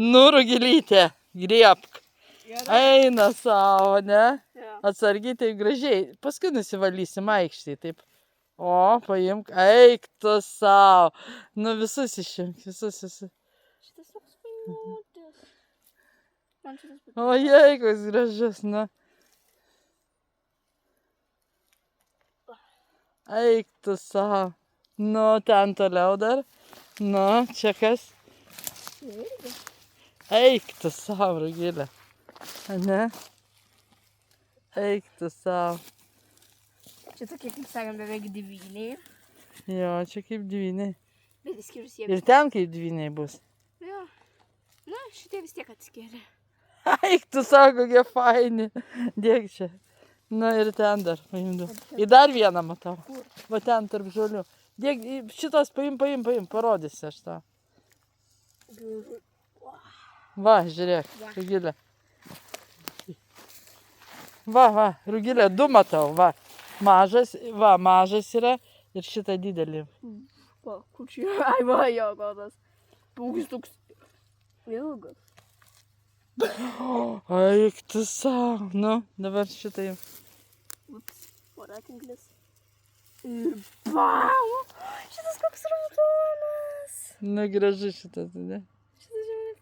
Nu, Rugilytė, griebk. Eina savo, ne? Jo. Atsargiai, taip gražiai. Paskui nusivalysim aikštėj, taip. O, paimk, eik tu savo. Nu, visus išimk, visus. Šitas toks vainutis. Man šitas patinka. O, jeigus gražus, nu. Eik tu savo. Nu, ten toliau dar. Nu, čia kas? Irgi. Eik tu savo, Rugilė. Ne? Eik tu savo. Čia tokie, kaip sakant, beveik devyniai. Jo, čia kaip dvyniai. Bet įskyrus jie. Ir ten kaip dvyniai bus. Jo. Na, šitie vis tiek atskėlė. Eik tu savo, kokie faini. Dėk čia. Na ir ten dar paimdu. Į dar vieną matau. Kur? Va ten tarp žolių. Dėk, šitos paim, parodysi aš tau. Va, žiūrėk, Rugilė. Va, Rugilė, du matau, va. Mažas yra ir šitą didelį. Va, kur čia? Ai, va, jo, godas. Pūgis toks ilgas. Eik tu savo. Nu, dabar šitą jau. Ups, voratinklis. Ir bam! Šitas koks raudonas. Na, gražu šitas, ne?